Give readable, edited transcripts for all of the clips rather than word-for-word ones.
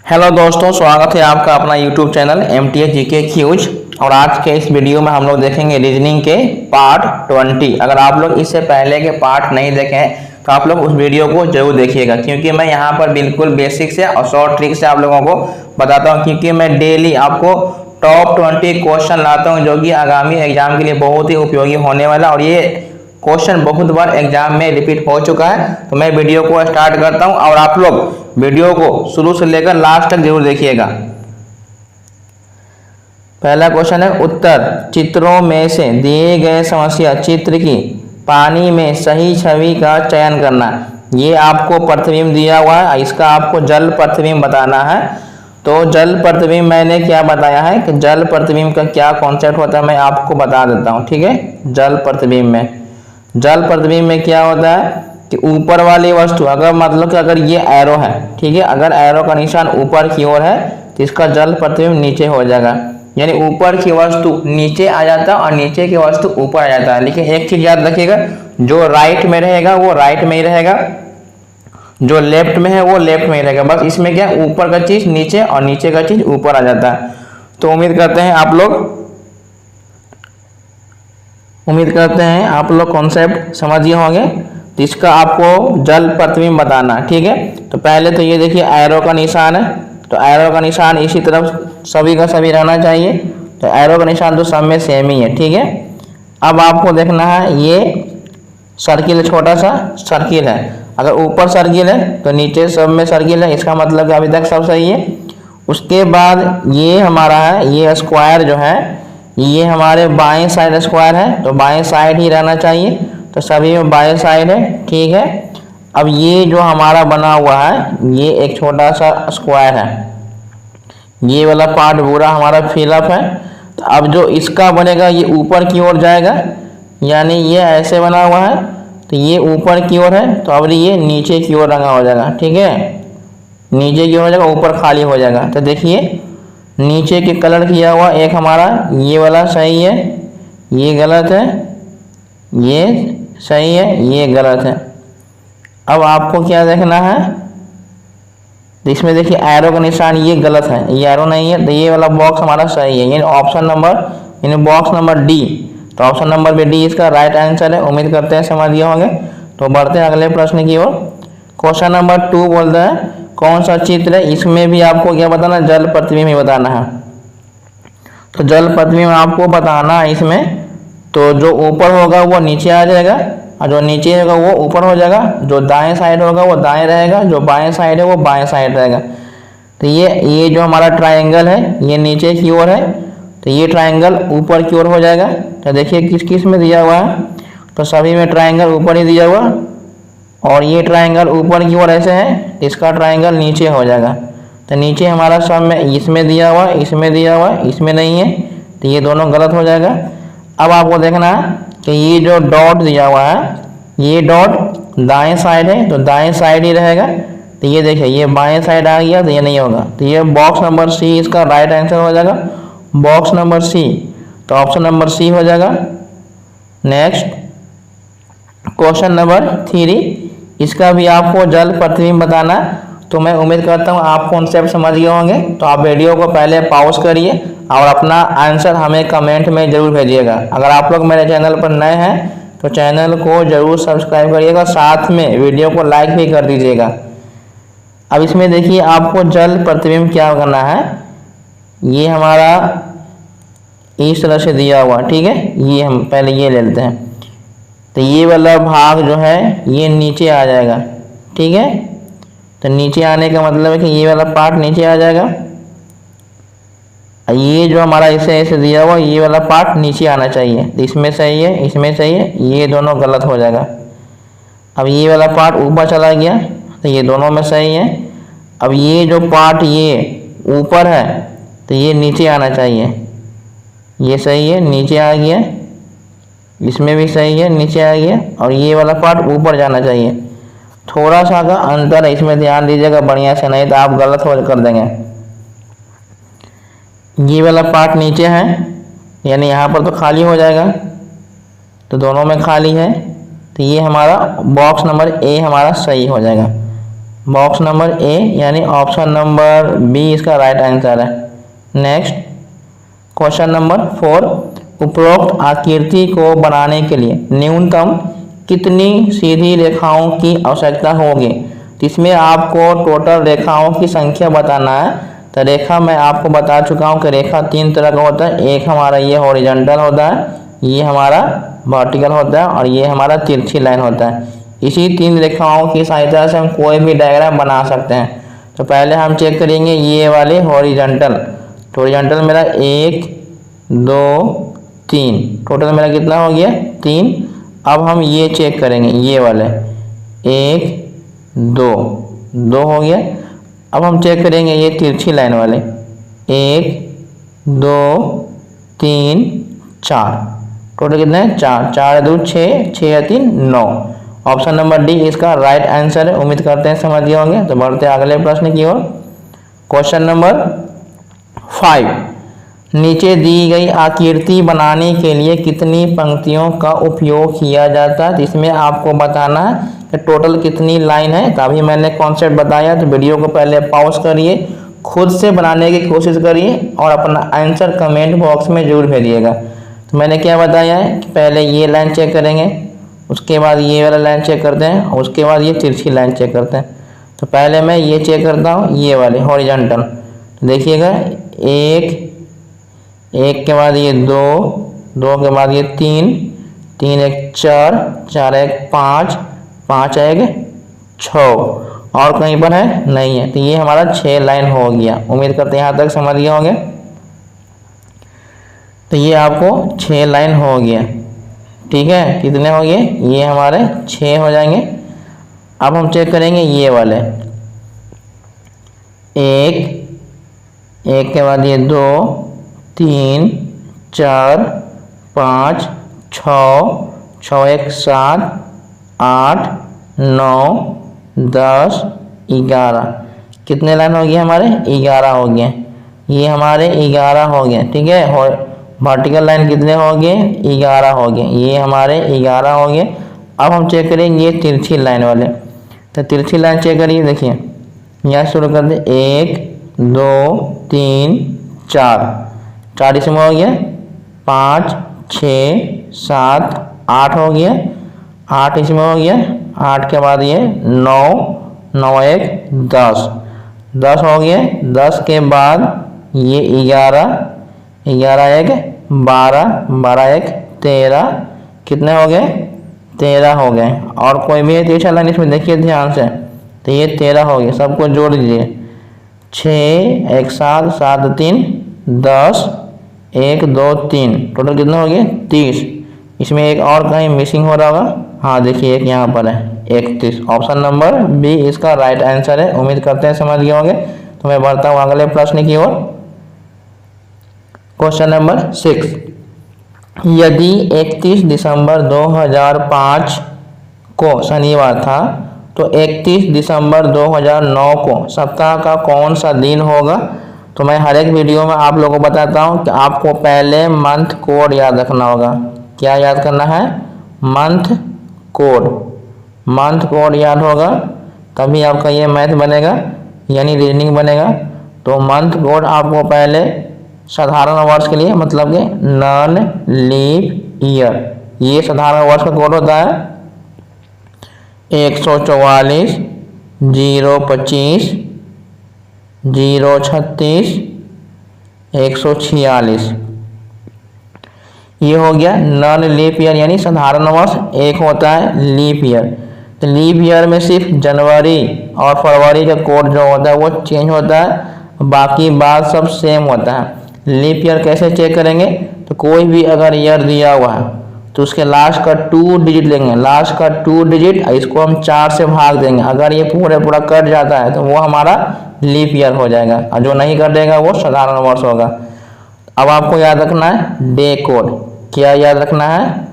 Hello दोस्तों, स्वागत है आपका अपना YouTube channel MTH GK quiz. और आज के इस वीडियो में हम लोग देखेंगे रीजनिंग के पार्ट 20। अगर आप लोग इससे पहले के पार्ट नहीं देखे हैं तो आप लोग उस वीडियो को जरूर देखिएगा, क्योंकि मैं यहाँ पर बिल्कुल बेसिक से और शॉर्ट ट्रिक से आप लोगों को बताता हूँ। क्योंकि मैं डेली आपको टॉप 20 क्वेश्चन लाता हूँ जो कि आगामी एग्जाम के लिए बहुत ही उपयोगी होने वाला, और ये क्वेश्चन बहुत बार एग्जाम में रिपीट हो चुका है। तो मैं वीडियो को स्टार्ट करता हूं और आप लोग वीडियो को शुरू से लेकर लास्ट तक जरूर देखिएगा। पहला क्वेश्चन है, उत्तर चित्रों में से दिए गए समस्या चित्र की पानी में सही छवि का चयन करना। ये आपको प्रतिबिंब दिया हुआ है, इसका आपको जल प्रतिबिंब बताना है। तो जल प्रतिबिंब मैंने क्या बताया है कि जल प्रतिबिंब का क्या कॉन्सेप्ट होता है मैं आपको बता देता हूँ। ठीक है, जल प्रतिबिंब में क्या होता है कि ऊपर वाली वस्तु अगर मतलब कि अगर ये एरो है, ठीक है, अगर एरो का निशान ऊपर की ओर है तो इसका जल प्रतिबिंब नीचे हो जाएगा। यानी ऊपर की वस्तु नीचे आ जाता है और नीचे की वस्तु ऊपर आ जाता है। लेकिन एक चीज याद रखिएगा, जो राइट में रहेगा वो राइट में ही रहेगा, जो लेफ्ट में है वो लेफ्ट में ही रहेगा। बस इसमें क्या, ऊपर का चीज नीचे और नीचे का चीज ऊपर आ जाता है। तो उम्मीद करते हैं आप लोग कॉन्सेप्ट समझिए होंगे। तो इसका आपको जल प्रतिबिंब बताना, ठीक है। तो पहले तो ये देखिए एरो का निशान है, तो एरो का निशान इसी तरफ सभी का सभी रहना चाहिए। तो एरो का निशान तो सब में सेम ही है, ठीक है। अब आपको देखना है ये सर्किल, छोटा सा सर्किल है। अगर ऊपर सर्किल है तो नीचे सब में सर्किल है, इसका मतलब अभी तक सब सही है। उसके बाद ये हमारा है, ये स्क्वायर जो है ये हमारे बाएं साइड स्क्वायर है, तो बाएं साइड ही रहना चाहिए। तो सभी में बाएं साइड है, ठीक है। अब ये जो हमारा बना हुआ है ये एक छोटा सा स्क्वायर है, ये वाला पार्ट पूरा हमारा फिलअप है। तो अब जो इसका बनेगा ये ऊपर की ओर जाएगा, यानी ये ऐसे बना हुआ है तो ये ऊपर की ओर है। तो अब ये नीचे की ओर रंगा हो जाएगा, ठीक है, नीचे की ओर हो जाएगा, ऊपर खाली हो जाएगा। तो देखिए नीचे के कलर किया हुआ एक हमारा ये वाला सही है, ये गलत है, ये सही है, ये गलत है। अब आपको क्या देखना है, इसमें देखिए एरो का निशान ये गलत है, ये एरो नहीं है, तो ये वाला बॉक्स हमारा सही है, यानी ऑप्शन नंबर यानी बॉक्स नंबर डी। तो ऑप्शन नंबर डी इसका राइट आंसर है। उम्मीद करते हैं समझ गए होंगे। तो बढ़ते हैं अगले प्रश्न की ओर। क्वेश्चन नंबर 2 बोलता है, कौन सा चित्र है, इसमें भी आपको क्या बताना, जल प्रतिबिंब ही बताना है। तो जल प्रतिबिंब आपको बताना है इसमें। तो जो ऊपर होगा वो नीचे आ जाएगा और जो नीचे होगा वो ऊपर हो जाएगा, जो दाएं साइड होगा वो दाएं रहेगा, जो बाएं साइड है वो बाएं साइड रहेगा। तो ये जो हमारा ट्रायंगल है ये नीचे की ओर है, तो ये ट्रायंगल ऊपर की ओर हो जाएगा। तो देखिए किस किस में दिया हुआ है, तो सभी में ट्रायंगल ऊपर ही दिया हुआ, और ये ट्रायंगल ऊपर की ओर ऐसे है, इसका ट्रायंगल नीचे हो जाएगा। तो नीचे हमारा सब में इसमें दिया हुआ, इसमें दिया हुआ, इसमें नहीं है, तो ये दोनों गलत हो जाएगा। अब आपको देखना है कि ये जो डॉट दिया हुआ है ये डॉट दाएं साइड है, तो दाएं साइड ही रहेगा। तो ये देखिए ये बाएं साइड आ गया, तो ये नहीं होगा। तो ये बॉक्स नंबर सी इसका राइट आंसर हो जाएगा, बॉक्स नंबर सी। तो ऑप्शन नंबर सी हो जाएगा। नेक्स्ट क्वेश्चन नंबर 3, इसका भी आपको जल प्रतिबिंब बताना। तो मैं उम्मीद करता हूँ आप कॉन्सेप्ट समझ गए होंगे। तो आप वीडियो को पहले पॉज करिए और अपना आंसर हमें कमेंट में जरूर भेजिएगा। अगर आप लोग मेरे चैनल पर नए हैं तो चैनल को जरूर सब्सक्राइब करिएगा, साथ में वीडियो को लाइक भी कर दीजिएगा। अब इसमें देखिए आपको जल प्रतिबिंब क्या करना है, ये हमारा इस तरह से दिया हुआ, ठीक है। ये हम पहले ये ले लेते हैं, तो ये वाला भाग जो है ये नीचे आ जाएगा, ठीक है। तो नीचे आने का मतलब है कि ये वाला पार्ट नीचे आ जाएगा, ये जो हमारा इसे ऐसे दिया हुआ ये वाला पार्ट नीचे आना चाहिए। तो इसमें सही है, इसमें सही है, ये दोनों गलत हो जाएगा। अब ये वाला पार्ट ऊपर चला गया, तो ये दोनों में सही है। अब ये जो पार्ट ये ऊपर है तो ये नीचे आना चाहिए, ये सही है, नीचे आ गया, इसमें भी सही है, नीचे आ गया। और ये वाला पार्ट ऊपर जाना चाहिए, थोड़ा सा का अंतर है, इसमें ध्यान दीजिएगा बढ़िया से, नहीं तो आप गलत हो कर देंगे। ये वाला पार्ट नीचे है, यानी यहाँ पर तो खाली हो जाएगा, तो दोनों में खाली है। तो ये हमारा बॉक्स नंबर ए हमारा सही हो जाएगा। बॉक्स नंबर ए यानी ऑप्शन नंबर बी इसका राइट आंसर है। नेक्स्ट क्वेश्चन नंबर 4, उपरोक्त आकृति को बनाने के लिए न्यूनतम कितनी सीधी रेखाओं की आवश्यकता होगी। तो इसमें आपको टोटल रेखाओं की संख्या बताना है। तो रेखा मैं आपको बता चुका हूँ कि रेखा 3 तरह का होता है। एक हमारा ये हॉरिजॉन्टल होता है, ये हमारा वर्टिकल होता है और ये हमारा तिरछी लाइन होता है। इसी 3 रेखाओं की सहायता से हम कोई भी डायग्राम बना सकते हैं। तो पहले हम चेक करेंगे ये वाले हॉरिजॉन्टल। तो हॉरिजॉन्टल मेरा 1 2 3, टोटल मेरा कितना हो गया 3। अब हम ये चेक करेंगे ये वाले 1 2 2 हो गया। अब हम चेक करेंगे ये तिरछी लाइन वाले 1 2 3 4, टोटल कितने हैं 4, 4 2 6, 6 या 3 9। ऑप्शन नंबर डी इसका राइट आंसर है। उम्मीद करते हैं समझ गए होंगे। तो बढ़ते अगले प्रश्न की ओर। क्वेश्चन नंबर 5, नीचे दी गई आकृति बनाने के लिए कितनी पंक्तियों का उपयोग किया जाता है। इसमें आपको बताना है कि टोटल कितनी लाइन है। तो अभी मैंने कॉन्सेप्ट बताया, तो वीडियो को पहले पॉज करिए, खुद से बनाने की कोशिश करिए और अपना आंसर कमेंट बॉक्स में जरूर भेजिएगा। तो मैंने क्या बताया है कि पहले ये लाइन चेक करेंगे, उसके बाद ये वाला लाइन चेक करते हैं और उसके बाद ये तिरछी लाइन चेक करते हैं। तो पहले मैं ये चेक करता हूँ ये वाले हॉरिजॉन्टल। तो देखिएगा 1 के बाद ये 2 के बाद ये 3 1 4, 4 1 5, 5 1 6 और कहीं पर है नहीं है। तो ये हमारा 6 लाइन हो गया। उम्मीद करते हैं यहाँ तक समझ गए होंगे। तो ये आपको 6 लाइन हो गया। ठीक है, कितने हो गए ये हमारे 6 हो जाएंगे। अब हम चेक करेंगे ये वाले 1 के बाद ये 2 3 4 5 6, 6 1 7 8 9 10 11, कितने लाइन हो गए हमारे 11 हो गए। ये हमारे 11 हो गए। ठीक है, वर्टिकल लाइन कितने हो गए 11 हो गए। ये हमारे 11 हो गए। अब हम चेक करेंगे ये तिरछी लाइन वाले। तो तिरछी लाइन चेक करिए, देखिए यहाँ शुरू कर दे 1 2 3 4 इसमें हो गया, 5 6 7 8 हो गया, 8 इसमें हो गया, 8 के बाद ये 9 9 1 10 हो गया। 10 के बाद ये 11 1 12 12 1 13, कितने हो गए 13 हो गए। और कोई भी तिरछा लाइन इसमें देखिए ध्यान से, तो ये 13 हो गए। सबको जोड़ दीजिए 6 1 7 7 3 10 1 2 3, टोटल कितना हो गया 30। इसमें एक और कहीं मिसिंग हो रहा होगा, हाँ देखिए एक यहाँ पर है 31। ऑप्शन नंबर बी इसका राइट आंसर है। उम्मीद करते हैं समझ गए होंगे। तो मैं बढ़ता हूँ अगले प्रश्न की ओर। क्वेश्चन नंबर 6, यदि 31 दिसंबर 2005 को शनिवार था तो 31 दिसंबर 2009 को सप्ताह का कौन सा दिन होगा। तो मैं हर एक वीडियो में आप लोगों को बताता हूँ कि आपको पहले मंथ कोड याद रखना होगा। क्या याद करना है, मंथ कोड याद होगा, तभी आपका ये मैथ बनेगा यानी रीजनिंग बनेगा। तो मंथ कोड आपको पहले साधारण वर्ष के लिए मतलब कि नॉन लीप ईयर, ये साधारण वर्ष का कोड होता है 144 025 036 146, ये हो गया नॉन लीप ईयर यानी साधारण वर्ष। एक होता है लीप ईयर। तो लीप ईयर में सिर्फ जनवरी और फरवरी का कोड जो होता है वो चेंज होता है, बाकी बात सब सेम होता है। लीप ईयर कैसे चेक करेंगे, तो कोई भी अगर ईयर दिया हुआ है तो उसके लास्ट का 2 डिजिट लेंगे, लास्ट का 2 डिजिट इसको हम 4 से भाग देंगे। अगर ये पूरा कट जाता है तो वो हमारा लीप ईयर हो जाएगा, और जो नहीं कर देगा वो साधारण वर्ष होगा। अब आपको याद रखना है डे कोड। क्या याद रखना है,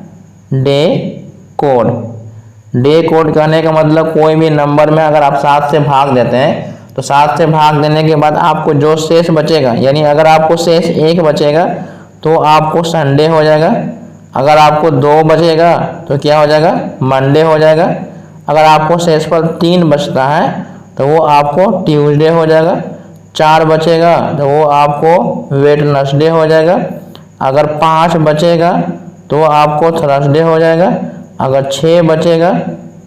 डे कोड कहने का मतलब कोई भी नंबर में अगर आप 7 से भाग देते हैं तो 7 से भाग देने के बाद आपको जो शेष बचेगा, यानी अगर आपको शेष 1 बचेगा तो आपको संडे हो जाएगा। अगर आपको 2 बचेगा तो क्या हो जाएगा, मंडे हो जाएगा। अगर आपको शेषफल 3 बचता है तो वो आपको ट्यूसडे हो जाएगा। 4 बचेगा तो वो आपको वेडनेसडे हो जाएगा। अगर 5 बचेगा तो वो आपको थर्सडे हो जाएगा। अगर 6 बचेगा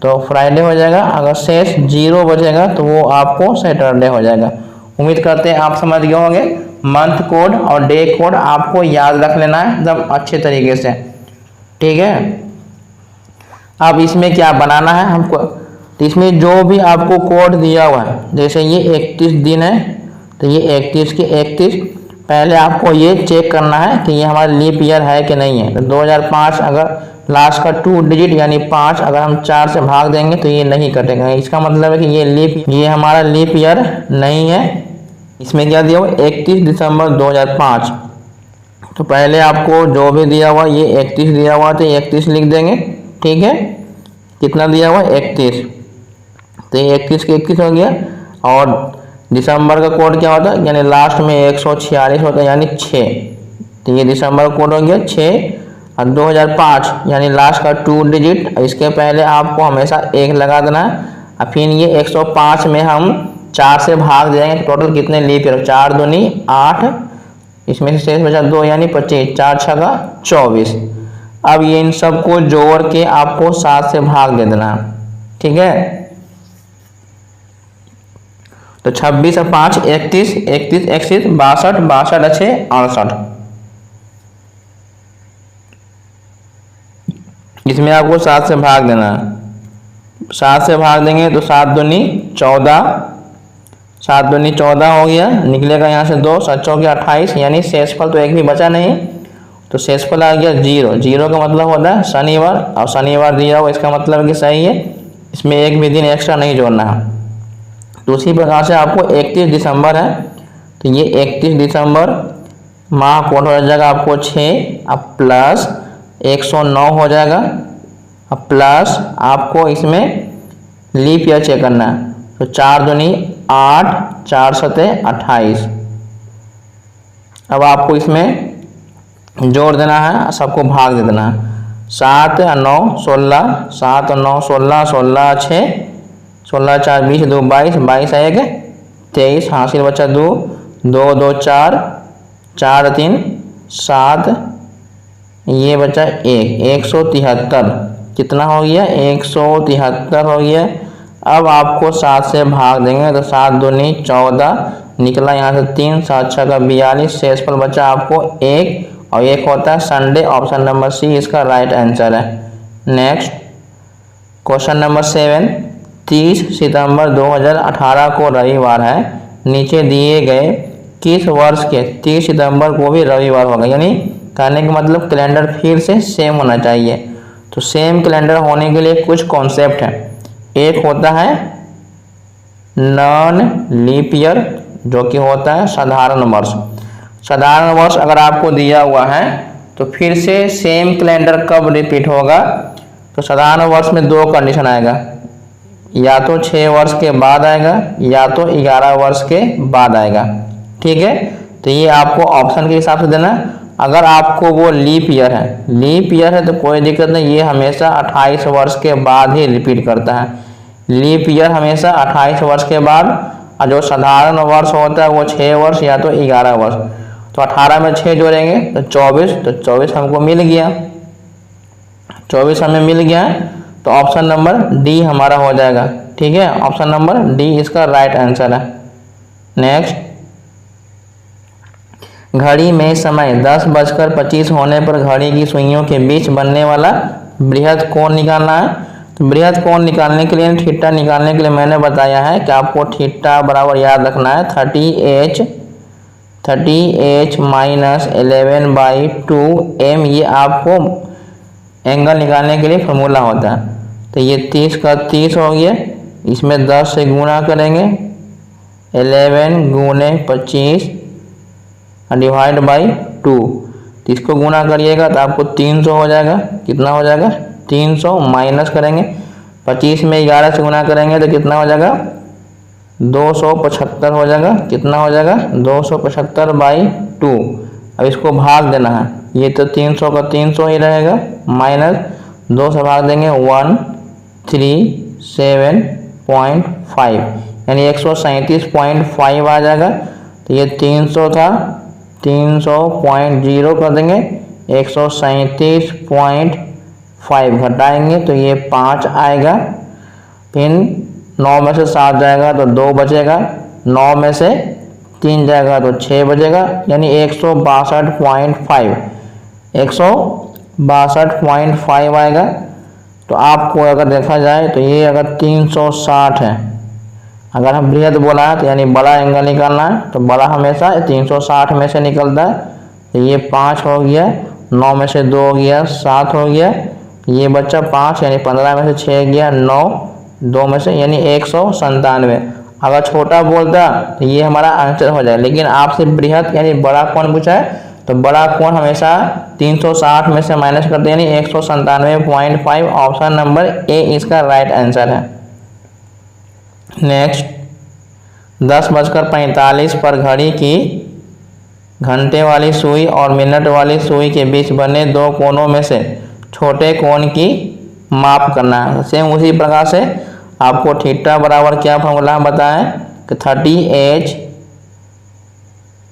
तो फ्राइडे हो जाएगा। अगर शेष 0 बचेगा तो वो आपको सैटरडे हो जाएगा। उम्मीद करते हैं आप समझ गए होंगे। मंथ कोड और डे कोड आपको याद रख लेना है एकदम अच्छे तरीके से, ठीक है। अब इसमें क्या बनाना है हमको, तो इसमें जो भी आपको कोड दिया हुआ है, जैसे ये 31 दिन है तो ये 31 के 31, पहले आपको ये चेक करना है कि ये हमारा लीप ईयर है कि नहीं है। तो 2005 अगर लास्ट का 2 डिजिट यानी 5 अगर हम 4 से भाग देंगे तो ये नहीं कटेगा। इसका मतलब है कि ये हमारा लीप ईयर नहीं है। इसमें क्या दिया हुआ 31 दिसंबर 2005। तो पहले आपको जो भी दिया हुआ ये 31 दिया हुआ तो 31 लिख देंगे, ठीक है। कितना दिया हुआ 31, तो ये 31 के 31 हो गया। और दिसंबर का कोड क्या होता है, यानी लास्ट में 146 होता है यानी 6, तो ये दिसंबर का कोड हो गया 6। और 2005 यानी लास्ट का 2 डिजिट, इसके पहले आपको हमेशा 1 लगा देना है। और फिर ये 105 में हम 4 से भाग देंगे, टोटल कितने लीप ईयर, 4 दूनी 8, इसमें से शेष बचा 2 यानी 25, 4 छका 24। अब ये इन सबको जोड़ के आपको 7 से भाग दे देना, ठीक है। तो 26 और 5 31, 31 61 62, 62 अच्छे 68। इसमें आपको 7 से भाग देना है। 7 से भाग देंगे तो 7 दूनी 14, 7 दूनी 14 हो गया, निकलेगा यहाँ से 2, 7 चौके 28, यानी शेषफल तो एक भी बचा नहीं, तो शेषफल आ गया 0। 0 का मतलब होता है शनिवार, और शनिवार दिया हुआ इसका मतलब है कि सही है, इसमें एक भी दिन एक्स्ट्रा नहीं जोड़ना है। तो उसी प्रकार से आपको 31 दिसंबर है तो ये 31 दिसंबर माह कोड हो जाएगा आपको 6, अब प्लस 109 हो जाएगा, अब प्लस आपको इसमें लीप ईयर चेक करना है। तो 4 दूनी 8, 4 सते 28। अब आपको इसमें जोड़ देना है, सबको भाग दे देना है। 7 और 9 16, 7 और 9 16, 16 6, 16 4 20, 2 22, 22 1 23, हासिल बचा 2, 2 2 4, 4 3 7, ये बचा 1, 173। कितना हो गया 173 हो गया। अब आपको 7 से भाग देंगे तो 7 दूनी 14, निकला यहाँ से 3, 7 6 का 42, शेषफल बचा आपको 1, और 1 होता है संडे। ऑप्शन नंबर सी इसका राइट आंसर है। नेक्स्ट क्वेश्चन नंबर 7, 30 सितंबर 2018 को रविवार है, नीचे दिए गए किस वर्ष के 30 सितंबर को भी रविवार होगा। यानी कहने का मतलब कैलेंडर फिर से सेम होना चाहिए। तो सेम कैलेंडर होने के लिए कुछ कॉन्सेप्ट है। एक होता है नॉन लीप ईयर, जो कि होता है साधारण वर्ष। साधारण वर्ष अगर आपको दिया हुआ है तो फिर से सेम कैलेंडर कब रिपीट होगा, तो साधारण वर्ष में 2 कंडीशन आएगा, या तो 6 वर्ष के बाद आएगा या तो 11 वर्ष के बाद आएगा, ठीक है। तो ये आपको ऑप्शन के हिसाब से देना। अगर आपको वो लीप ईयर है तो कोई दिक्कत नहीं, ये हमेशा 28 वर्ष के बाद ही रिपीट करता है। लीप ईयर हमेशा 28 वर्ष के बाद, और जो साधारण वर्ष होता है वो 6 वर्ष या तो 11 वर्ष। तो 18 में 6 जोड़ेंगे तो 24, तो 24 हमको मिल गया, 24 हमें मिल गया है। तो ऑप्शन नंबर डी हमारा हो जाएगा, ठीक है। ऑप्शन नंबर डी इसका राइट आंसर है। नेक्स्ट, घड़ी में समय 10:25 होने पर घड़ी की सुइयों के बीच बनने वाला बृहद कोण निकालना है। तो बृहद कोण निकालने के लिए, थीटा निकालने के लिए मैंने बताया है कि आपको थीटा बराबर याद रखना है 30h माइनस 11/2m। ये आपको एंगल निकालने के लिए फॉर्मूला होता है। तो ये 30 का 30 हो गया, इसमें 10 से गुणा करेंगे, 11 गुणे 25 डिवाइड बाई 2। तो इसको गुणा करिएगा तो आपको 300 हो जाएगा। कितना हो जाएगा 300, माइनस करेंगे 25 में 11 से गुणा करेंगे तो कितना हो जाएगा 275 हो जाएगा। कितना हो जाएगा 275/2। अब इसको भाग देना है, ये तो 300 का 300 ही रहेगा, माइनस 2 से भाग देंगे 137.5। यानी 137.5 आ जाएगा। तो ये 300 था, 300.0 कर देंगे, 137.5 घटाएंगे तो ये 5 आएगा। फिर 9 में से 7 जाएगा तो 2 बचेगा, 9 में से 3 जाएगा तो 6 बचेगा, यानी 162.5, 162.5 आएगा। तो आपको अगर देखा जाए तो ये अगर 360 है, अगर हम बृहद बोला है तो यानी बड़ा एंगल निकालना है, तो बड़ा हमेशा 360 में से निकलता है। तो ये 5 हो गया, 9 में से 2 हो गया, 7 हो गया, ये बच्चा 5 यानी 15 में से 6 गया, 9, 2 में से यानी 197। अगर छोटा बोलता तो ये हमारा आंसर हो जाए, लेकिन आपसे बृहद यानी बड़ा कोण पूछा है, तो बड़ा कोण हमेशा 360 में से माइनस करते हैं, यानी 197.5। ऑप्शन नंबर ए इसका राइट आंसर है। नेक्स्ट, 10:45 पर घड़ी की घंटे वाली सुई और मिनट वाली सुई के बीच बने दो कोनों में से छोटे कोण की माप करना है। सेम उसी प्रकार से आपको थीटा बराबर क्या फॉर्मूला बताएं कि 30h -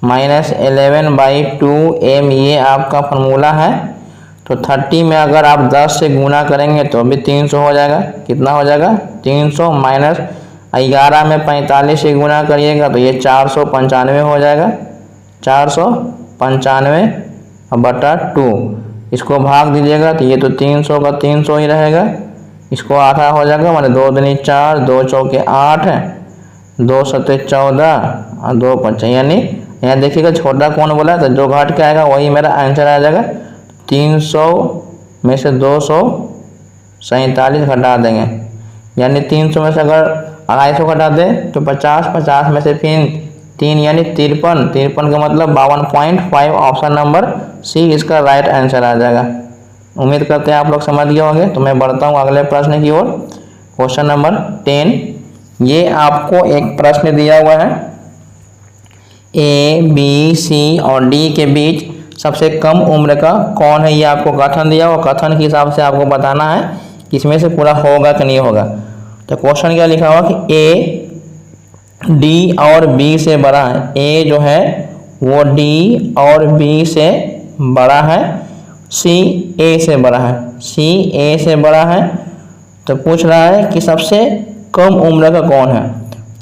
11/2m ये आपका फॉर्मूला है। तो 30 में अगर आप 10 से गुना करेंगे तो अभी 300 हो जाएगा। कितना हो जाएगा? 300 माइनस 11 में 45 से गुना करिएगा तो ये 495 हो जाएगा। 495/2 इसको भाग दीजिएगा तो ये तो 300 का 300 ही रहेगा। इसको आधा हो जाएगा, माने 2 दूनी 4, 2 चौके 8, 2 सत्ते 14 और 2 पंचे, यानी यहाँ देखिएगा छोटा कौन बोला तो जो घट के आएगा वही मेरा आंसर आ जाएगा। 300 में से 247 घटा देंगे, यानी 300 में से अगर 250 घटा दें तो 50, 50 में से फिर 3 यानी 53, 53 का मतलब 52.5। ऑप्शन नंबर सी इसका राइट आंसर आ जाएगा। उम्मीद करते हैं आप लोग समझ गए होंगे। तो मैं बढ़ता हूँ अगले प्रश्न की ओर। क्वेश्चन नंबर 10, ये आपको एक प्रश्न दिया हुआ है, ए, बी, सी और डी के बीच सबसे कम उम्र का कौन है, ये आपको कथन दिया हुआ। कथन के हिसाब से आपको बताना है कि इसमें से पूरा होगा कि नहीं होगा। तो क्वेश्चन क्या लिखा हुआ कि ए डी और बी से बड़ा है। ए जो है वो डी और बी से बड़ा है, सी ए से बड़ा है, सी ए से बड़ा है। तो पूछ रहा है कि सबसे कम उम्र का कौन है।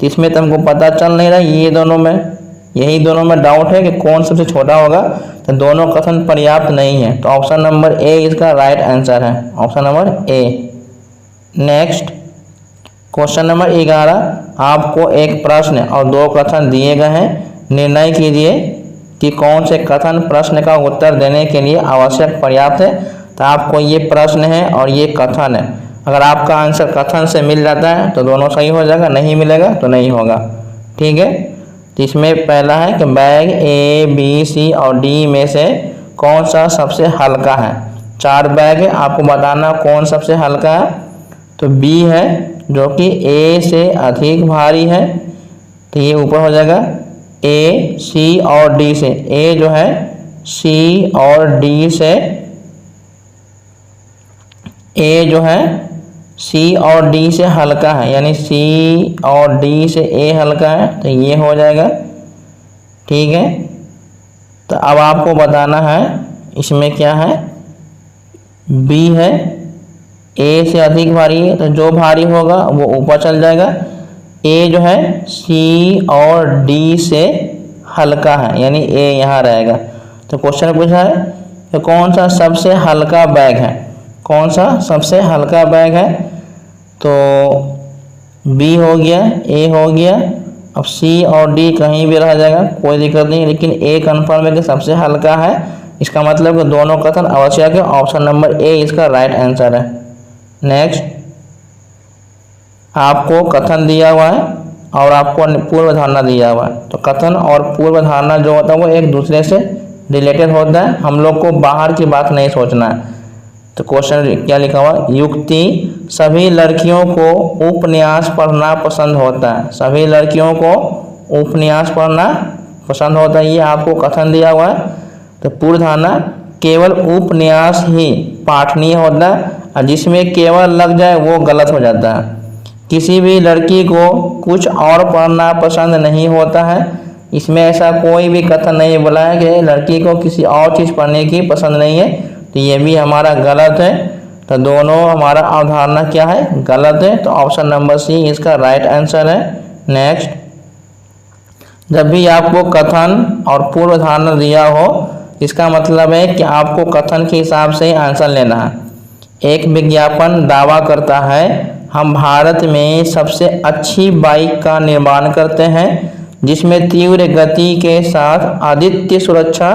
तो इसमें तो हमको पता चल नहीं रहा, ये दोनों में, यही दोनों में डाउट है कि कौन सबसे छोटा होगा। तो दोनों कथन पर्याप्त नहीं है, तो ऑप्शन नंबर ए इसका राइट आंसर है, option number A. Next, question number 11, आपको एक प्रश्न और 2 कथन दिए गए हैं। निर्णय कीजिए कि कौन से कथन प्रश्न का उत्तर देने के लिए आवश्यक पर्याप्त है। तो आपको ये प्रश्न है और ये कथन है। अगर आपका आंसर कथन से मिल जाता है तो दोनों सही हो जाएगा, नहीं मिलेगा तो नहीं होगा। ठीक है, तो इसमें पहला है कि बैग ए, बी, सी और डी में से कौन सा सबसे हल्का है। 4 बैग है, आपको बताना कौन सबसे हल्का है। तो बी है जो कि ए से अधिक भारी है, तो ये ऊपर हो जाएगा। ए, सी और डी से, ए जो है सी और डी से, ए जो है सी और डी से हल्का है, यानी सी और डी से ए हल्का है, तो ये हो जाएगा। ठीक है, तो अब आपको बताना है इसमें क्या है। बी है ए से अधिक भारी है, तो जो भारी होगा वो ऊपर चल जाएगा। ए जो है सी और डी से हल्का है, यानी ए यहाँ रहेगा। तो क्वेश्चन पूछा है कि कौन सा सबसे हल्का बैग है, कौन सा सबसे हल्का बैग है। तो बी हो गया, ए हो गया, अब सी और डी कहीं भी रह जाएगा, कोई दिक्कत नहीं, लेकिन ए कन्फर्म है कि सबसे हल्का है। इसका मतलब कि दोनों कथन आवश्यक है, ऑप्शन नंबर ए इसका राइट आंसर है। नेक्स्ट, आपको कथन दिया हुआ है और आपको पूर्व धारणा दिया हुआ है। तो कथन और पूर्व धारणा जो होता है वो एक दूसरे से रिलेटेड होता है, हम लोग को बाहर की बात नहीं सोचना है। तो क्वेश्चन क्या लिखा हुआ, युक्ति सभी लड़कियों को उपन्यास पढ़ना पसंद होता है। सभी लड़कियों को उपन्यास पढ़ना पसंद होता है, ये आपको कथन दिया हुआ है। तो पूर्व धारणा केवल उपन्यास ही पाठनीय होता है, और जिसमें केवल लग जाए वो गलत हो जाता है। किसी भी लड़की को कुछ और पढ़ना पसंद नहीं होता है। इसमें ऐसा कोई भी कथन नहीं बोला है कि लड़की को किसी और चीज़ पढ़ने की पसंद नहीं है, तो ये भी हमारा गलत है। तो दोनों हमारा अवधारणा क्या है, गलत है। तो ऑप्शन नंबर सी इसका राइट आंसर है। नेक्स्ट, जब भी आपको कथन और पूर्व धारणा दिया हो, इसका मतलब है कि आपको कथन के हिसाब से आंसर लेना है। एक विज्ञापन दावा करता है, हम भारत में सबसे अच्छी बाइक का निर्माण करते हैं जिसमें तीव्र गति के साथ अद्वितीय सुरक्षा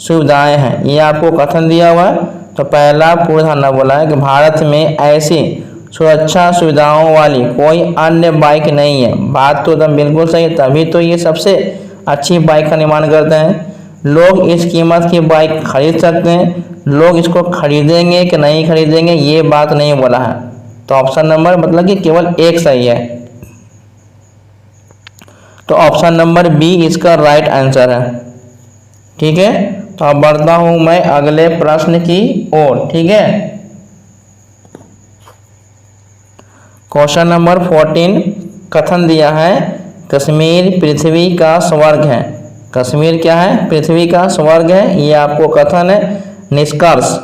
सुविधाएं हैं। ये आपको कथन दिया हुआ है। तो पहला पूर्व धारणा बोला है कि भारत में ऐसी सुरक्षा सुविधाओं वाली कोई अन्य बाइक नहीं है। बात तो एकदम बिल्कुल सही है, तभी तो ये सबसे अच्छी बाइक का निर्माण करते हैं। लोग इस कीमत की बाइक खरीद सकते हैं, लोग इसको खरीदेंगे कि नहीं खरीदेंगे ये बात नहीं बोला है। तो ऑप्शन नंबर मतलब कि केवल एक सही है। तो ऑप्शन नंबर बी इसका राइट आंसर है। ठीक है, तो अब बढ़ता हूं मैं अगले प्रश्न की ओर। ठीक है, क्वेश्चन नंबर 14 कथन दिया है, कश्मीर पृथ्वी का स्वर्ग है। कश्मीर क्या है, पृथ्वी का स्वर्ग है, ये आपको कथन है। निष्कर्ष,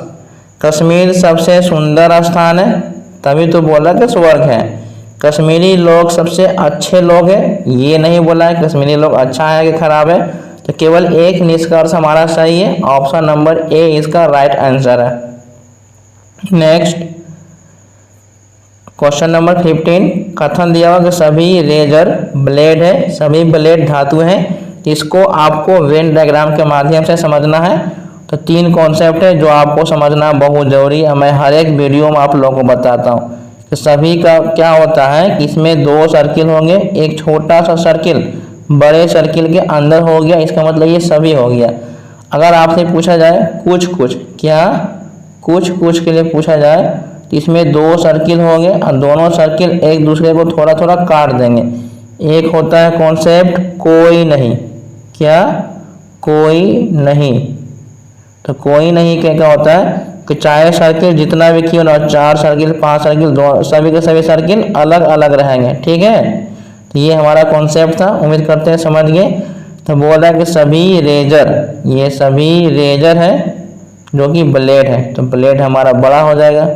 कश्मीर सबसे सुंदर स्थान है, तभी तो बोला कि स्वर्ग है। कश्मीरी लोग सबसे अच्छे लोग हैं, ये नहीं बोला है कश्मीरी लोग अच्छा है कि खराब है। तो केवल एक निष्कर्ष हमारा सही है, ऑप्शन नंबर ए इसका राइट आंसर है। नेक्स्ट, क्वेश्चन नंबर 15 कथन दिया हुआ कि सभी रेजर ब्लेड है, सभी ब्लेड धातु हैं। इसको आपको वेन डायग्राम के माध्यम से समझना है। तो 3 कॉन्सेप्ट है जो आपको समझना बहुत जरूरी है, मैं हर एक वीडियो में आप लोगों को बताता हूँ। तो सभी का क्या होता है कि इसमें 2 सर्किल होंगे, एक छोटा सा सर्किल बड़े सर्किल के अंदर हो गया, इसका मतलब ये सभी हो गया। अगर आपसे पूछा जाए कुछ कुछ, क्या कुछ कुछ के लिए पूछा जाए, तो इसमें 2 सर्किल होंगे और दोनों सर्किल एक दूसरे को थोड़ा थोड़ा काट देंगे। एक होता है कॉन्सेप्ट कोई नहीं, क्या कोई नहीं। तो कोई नहीं क्या होता है कि चाहे सर्किल जितना भी क्यों ना, 4 सर्किल 5 सर्किल, सभी के सभी सर्किल अलग अलग रहेंगे। ठीक है, तो ये हमारा कॉन्सेप्ट था, उम्मीद करते हैं समझ गए। तो बोला कि सभी रेजर, ये सभी रेजर है जो कि ब्लेड है, तो ब्लेड हमारा बड़ा हो जाएगा।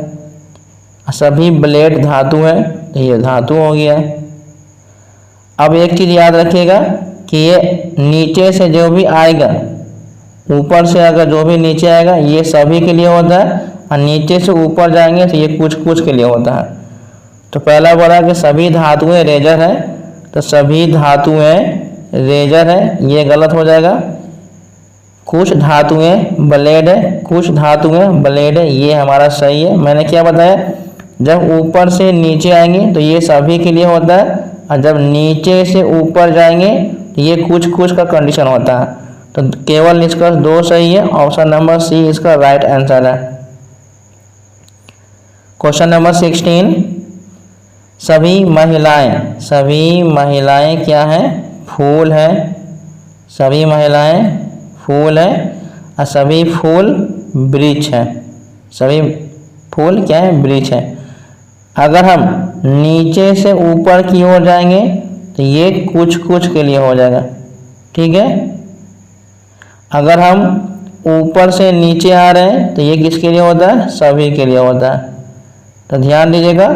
सभी ब्लेड धातु है, तो ये धातु हो गया। अब एक चीज़ याद रखिएगा कि ये नीचे से जो भी आएगा, ऊपर से अगर जो भी नीचे आएगा ये सभी के लिए होता है, और नीचे से ऊपर जाएंगे तो ये कुछ कुछ के लिए होता है। तो पहला बोला कि सभी धातुएं रेजर है, तो सभी धातुएं रेजर है, ये गलत हो जाएगा। कुछ धातुएं ब्लेड है, कुछ धातुएं ब्लेड है, ये हमारा सही है। मैंने क्या बताया, जब ऊपर से नीचे आएंगे तो ये सभी के लिए होता है, और जब नीचे से ऊपर जाएंगे तो ये कुछ कुछ का कंडीशन होता है। तो केवल निष्कर्ष 2 सही है, ऑप्शन नंबर सी इसका राइट आंसर है। क्वेश्चन नंबर 16 सभी महिलाएं क्या हैं, फूल है। सभी महिलाएं फूल है और सभी फूल वृक्ष है। सभी फूल क्या है, वृक्ष है। अगर हम नीचे से ऊपर की ओर जाएंगे तो ये कुछ कुछ के लिए हो जाएगा। ठीक है, अगर हम ऊपर से नीचे आ रहे हैं तो ये किसके लिए होता है, सभी के लिए होता है। तो ध्यान दीजिएगा,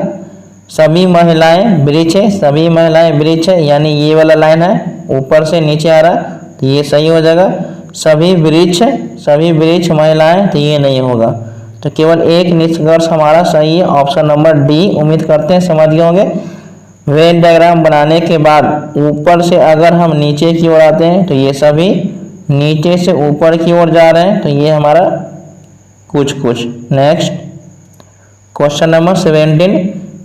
सभी महिलाएं वृक्ष है, सभी महिलाएं वृक्ष है, यानी ये वाला लाइन है ऊपर से नीचे आ रहा तो ये सही हो जाएगा। सभी वृक्ष है, सभी वृक्ष महिलाएं, तो ये नहीं होगा। तो केवल एक निष्कर्ष हमारा सही है, ऑप्शन नंबर डी। उम्मीद करते हैं समझ गए होंगे। वेन डायग्राम बनाने के बाद ऊपर से अगर हम नीचे की ओर आते हैं तो ये सभी, नीचे से ऊपर की ओर जा रहे हैं तो ये हमारा कुछ कुछ। नेक्स्ट, क्वेश्चन नंबर 17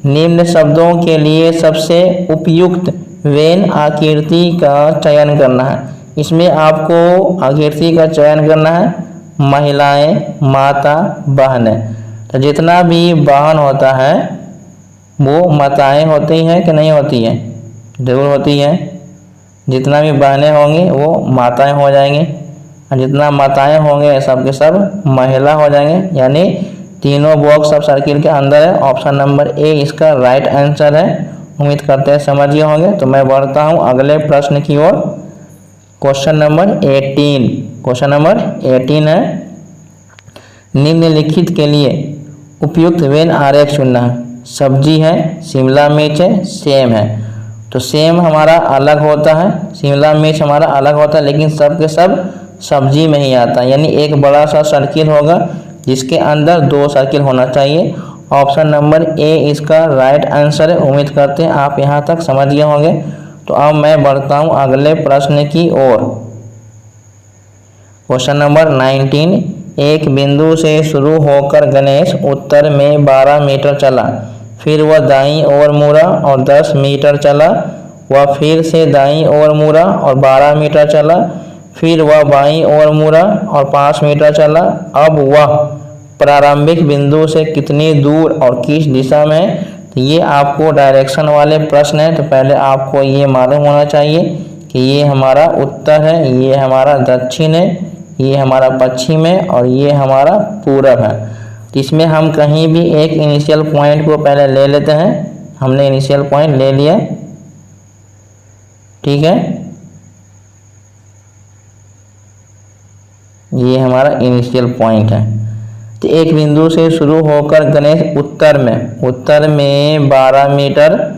निम्न शब्दों के लिए सबसे उपयुक्त वेन आकृति का चयन करना है। इसमें आपको आकृति का चयन करना है, महिलाएं, माता, बहनें। तो जितना भी बहन होता है वो माताएं होती हैं कि नहीं होती हैं, जरूर होती हैं। जितना भी बहनें होंगी वो माताएं हो जाएंगी, और जितना माताएं होंगे सब के सब महिला हो जाएंगे। यानी तीनों बॉक्स सब सर्किल के अंदर है, ऑप्शन नंबर ए इसका राइट आंसर है। उम्मीद करते हैं समझ गए होंगे। तो मैं बढ़ता हूँ अगले प्रश्न की ओर। क्वेश्चन नंबर 18, क्वेश्चन नंबर 18 है, निम्नलिखित के लिए उपयुक्त वेन आरेख चुनना है। सब्जी है, शिमला मिर्च है, सेम है। तो सेम हमारा अलग होता है, शिमला मिर्च हमारा अलग होता है, लेकिन सब के सब सब्जी में ही आता है। यानी एक बड़ा सा सर्किल होगा जिसके अंदर 2 सर्किल होना चाहिए। ऑप्शन नंबर ए इसका राइट आंसर है। उम्मीद करते हैं आप यहाँ तक समझ गए होंगे। तो अब मैं बढ़ता हूँ अगले प्रश्न की ओर। क्वेश्चन नंबर 19, एक बिंदु से शुरू होकर गणेश उत्तर में 12 मीटर चला, फिर वह दाईं ओर मुड़ा और 10 मीटर चला। वह फिर से दाईं ओर मुड़ा और 12 मीटर चला, फिर वह बाईं ओर मुड़ा और 5 मीटर चला। अब वह प्रारंभिक बिंदु से कितनी दूर और किस दिशा में है? तो ये आपको डायरेक्शन वाले प्रश्न है। तो पहले आपको ये मालूम होना चाहिए कि ये हमारा उत्तर है, ये हमारा दक्षिण है, ये हमारा पश्चिम है और ये हमारा पूरब है। तो इसमें हम कहीं भी एक इनिशियल पॉइंट को पहले ले लेते हैं। हमने इनिशियल पॉइंट ले लिया, ठीक है, ये हमारा इनिशियल पॉइंट है। तो एक बिंदु से शुरू होकर गणेश उत्तर में 12 मीटर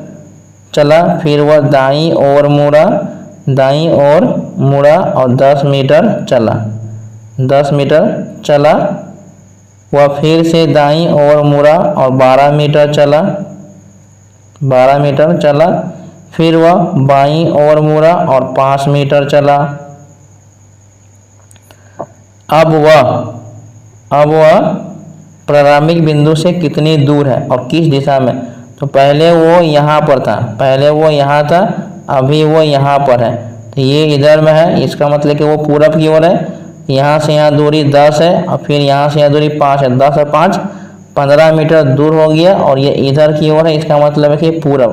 चला, फिर वह दाईं ओर मुड़ा और 10 मीटर चला। 10 मीटर चला। वह फिर से दाईं ओर मुड़ा और 12 मीटर चला। 12 मीटर चला। फिर वह बाईं ओर मुड़ा और 5 मीटर चला। अब वह प्रारंभिक बिंदु से कितनी दूर है और किस दिशा में? तो पहले वो यहाँ पर था, अभी वो यहाँ पर है। तो ये इधर में है, इसका मतलब कि वो पूरब की ओर है। यहाँ से यहाँ दूरी 10 है और फिर यहाँ से यहाँ दूरी 5 है। 10 और 5 15 मीटर दूर हो गया और ये इधर की ओर है। इसका मतलब है कि पूरब,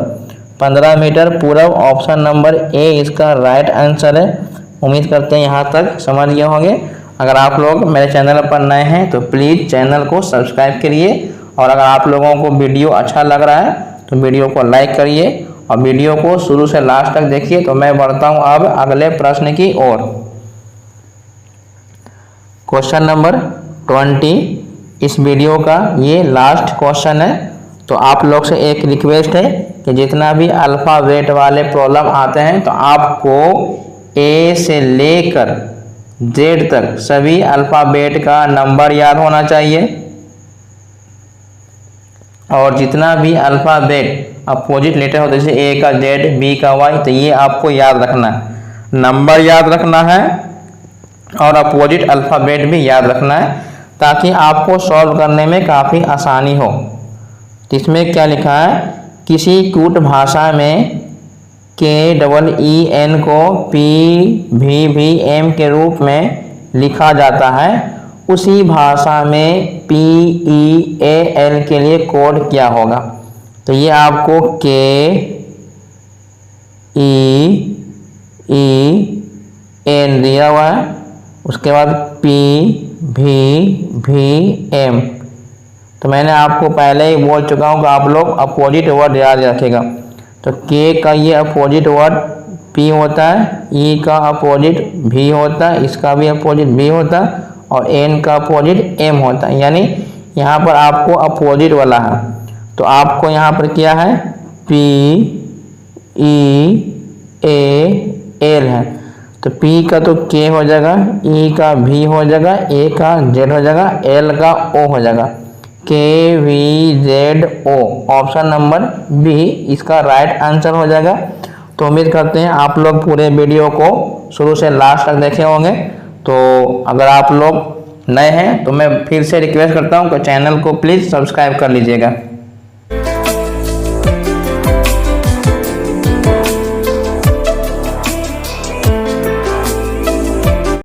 15 मीटर पूरब। ऑप्शन नंबर ए इसका राइट आंसर है। उम्मीद करते हैं यहाँ तक समझ गए होंगे। अगर आप लोग मेरे चैनल पर नए हैं तो प्लीज़ चैनल को सब्सक्राइब करिए, और अगर आप लोगों को वीडियो अच्छा लग रहा है तो वीडियो को लाइक करिए और वीडियो को शुरू से लास्ट तक देखिए। तो मैं बढ़ता हूँ अब अगले प्रश्न की ओर। क्वेश्चन नंबर 20 इस वीडियो का ये लास्ट क्वेश्चन है। तो आप लोग से एक रिक्वेस्ट है कि जितना भी अल्फ़ाबेट वाले प्रॉब्लम आते हैं तो आपको ए से लेकर जेड तक सभी अल्फ़ाबेट का नंबर याद होना चाहिए, और जितना भी अल्फ़ाबेट अपोजिट लेटर होता है जैसे ए का जेड, बी का वाई, तो ये आपको याद रखना है, नंबर याद रखना है और अपोजिट अल्फ़ाबेट भी याद रखना है, ताकि आपको सॉल्व करने में काफ़ी आसानी हो। तो इसमें क्या लिखा है, किसी कूट भाषा में KEEN को PVVM के रूप में लिखा जाता है, उसी भाषा में PEAL के लिए कोड क्या होगा? तो ये आपको KEEN दिया हुआ है, उसके बाद PVVM। तो मैंने आपको पहले ही बोल चुका हूँ कि आप लोग अपोजिट वर्ड याद रखेगा। तो K का ये अपोजिट वर्ड P होता है, E का अपोजिट V होता है, इसका भी अपोजिट V होता है, और N का अपोजिट M होता है। यानी यहाँ पर आपको अपोजिट वाला है, तो आपको यहाँ पर क्या है, PEAL है। तो P का तो K हो जाएगा, E का V हो जाएगा, A का Z हो जाएगा, L का O हो जाएगा, KVZO। ऑप्शन नंबर बी इसका राइट आंसर हो जाएगा। तो उम्मीद करते हैं आप लोग पूरे वीडियो को शुरू से लास्ट तक देखे होंगे। तो अगर आप लोग नए हैं तो मैं फिर से रिक्वेस्ट करता हूं कि चैनल को प्लीज़ सब्सक्राइब कर लीजिएगा।